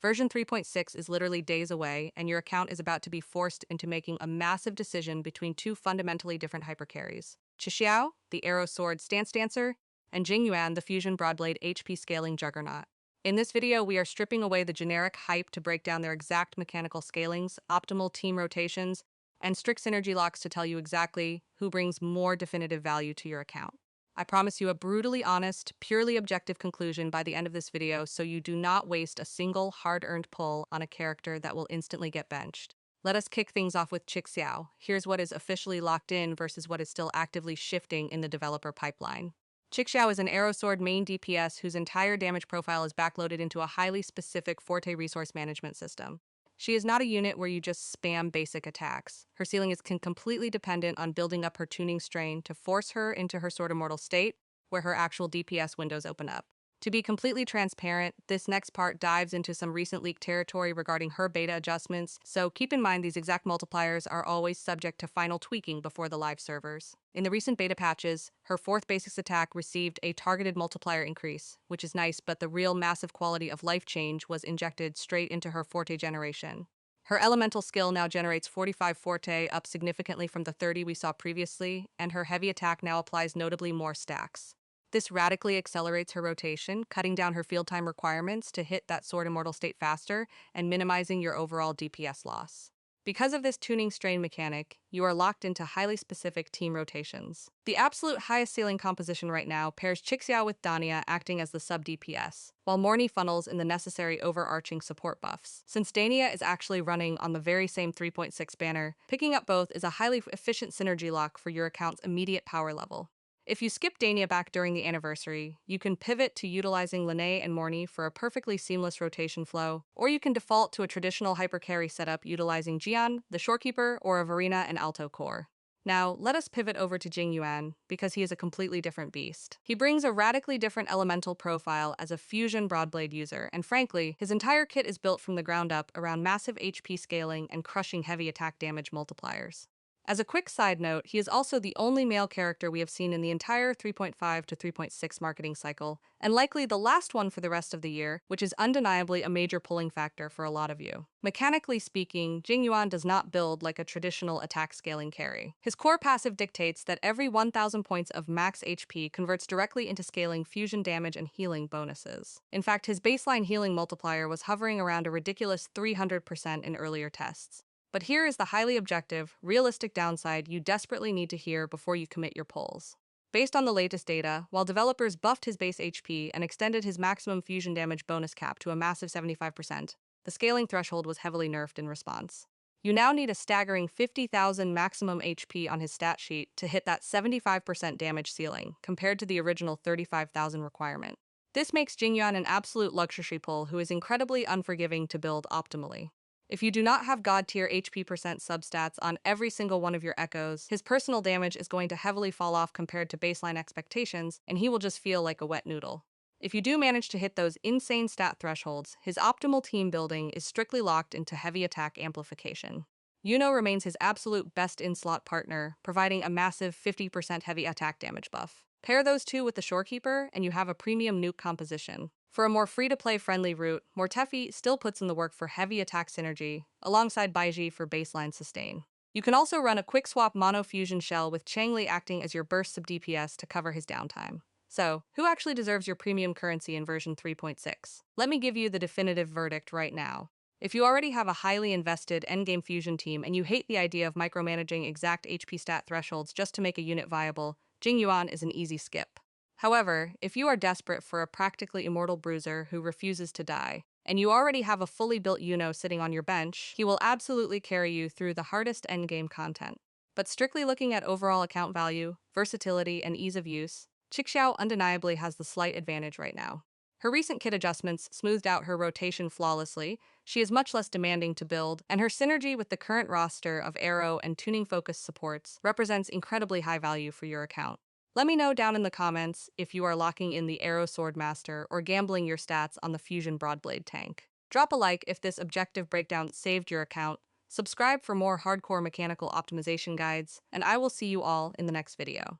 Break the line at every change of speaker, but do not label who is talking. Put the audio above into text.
Version 3.6 is literally days away, and your account is about to be forced into making a massive decision between two fundamentally different hypercarries. CHIXIAO, the arrow sword stance dancer, and YUAN, the fusion broadblade HP scaling juggernaut. In this video, we are stripping away the generic hype to break down their exact mechanical scalings, optimal team rotations, and strict synergy locks to tell you exactly who brings more definitive value to your account. I promise you a brutally honest, purely objective conclusion by the end of this video so you do not waste a single hard-earned pull on a character that will instantly get benched. Let us kick things off with CHIXIAO. Here's what is officially locked in versus what is still actively shifting in the developer pipeline. CHIXIAO is an arrow sword main DPS whose entire damage profile is backloaded into a highly specific Forte resource management system. She is not a unit where you just spam basic attacks. Her ceiling is completely dependent on building up her tuning strain to force her into her Sword Immortal state, where her actual DPS windows open up. To be completely transparent, this next part dives into some recent leaked territory regarding her beta adjustments, so keep in mind these exact multipliers are always subject to final tweaking before the live servers. In the recent beta patches, her 4th basics attack received a targeted multiplier increase, which is nice, but the real massive quality of life change was injected straight into her Forte generation. Her elemental skill now generates 45 Forte, up significantly from the 30 we saw previously, and her heavy attack now applies notably more stacks. This radically accelerates her rotation, cutting down her field time requirements to hit that Sword Immortal state faster and minimizing your overall DPS loss. Because of this tuning strain mechanic, you are locked into highly specific team rotations. The absolute highest ceiling composition right now pairs CHIXIAO with Dania acting as the sub-DPS, while Morny funnels in the necessary overarching support buffs. Since Dania is actually running on the very same 3.6 banner, picking up both is a highly efficient synergy lock for your account's immediate power level. If you skip Dania back during the anniversary, you can pivot to utilizing Lene and Morny for a perfectly seamless rotation flow, or you can default to a traditional hypercarry setup utilizing Jian, the Shorekeeper, or a Verena and Alto core. Now, let us pivot over to Jing Yuan, because he is a completely different beast. He brings a radically different elemental profile as a fusion broadblade user, and frankly, his entire kit is built from the ground up around massive HP scaling and crushing heavy attack damage multipliers. As a quick side note, he is also the only male character we have seen in the entire 3.5 to 3.6 marketing cycle, and likely the last one for the rest of the year, which is undeniably a major pulling factor for a lot of you. Mechanically speaking, Jing Yuan does not build like a traditional attack scaling carry. His core passive dictates that every 1000 points of max HP converts directly into scaling fusion damage and healing bonuses. In fact, his baseline healing multiplier was hovering around a ridiculous 300% in earlier tests. But here is the highly objective, realistic downside you desperately need to hear before you commit your pulls. Based on the latest data, while developers buffed his base HP and extended his maximum fusion damage bonus cap to a massive 75%, the scaling threshold was heavily nerfed in response. You now need a staggering 50,000 maximum HP on his stat sheet to hit that 75% damage ceiling, compared to the original 35,000 requirement. This makes Jing Yuan an absolute luxury pull who is incredibly unforgiving to build optimally. If you do not have god-tier HP percent substats on every single one of your echoes, his personal damage is going to heavily fall off compared to baseline expectations, and he will just feel like a wet noodle. If you do manage to hit those insane stat thresholds, his optimal team building is strictly locked into heavy attack amplification. Yuno remains his absolute best in-slot partner, providing a massive 50% heavy attack damage buff. Pair those two with the Shorekeeper, and you have a premium nuke composition. For a more free-to-play friendly route, Mortefi still puts in the work for heavy attack synergy, alongside Baiji for baseline sustain. You can also run a quick swap mono fusion shell with Changli acting as your burst sub DPS to cover his downtime. So, who actually deserves your premium currency in version 3.6? Let me give you the definitive verdict right now. If you already have a highly invested endgame fusion team and you hate the idea of micromanaging exact HP stat thresholds just to make a unit viable, Jing Yuan is an easy skip. However, if you are desperate for a practically immortal bruiser who refuses to die, and you already have a fully built Yuno sitting on your bench, he will absolutely carry you through the hardest endgame content. But strictly looking at overall account value, versatility, and ease of use, CHIXIAO undeniably has the slight advantage right now. Her recent kit adjustments smoothed out her rotation flawlessly, she is much less demanding to build, and her synergy with the current roster of arrow and tuning-focused supports represents incredibly high value for your account. Let me know down in the comments if you are locking in the Arrow Sword Master or gambling your stats on the Fusion Broadblade tank. Drop a like if this objective breakdown saved your account, subscribe for more hardcore mechanical optimization guides, and I will see you all in the next video.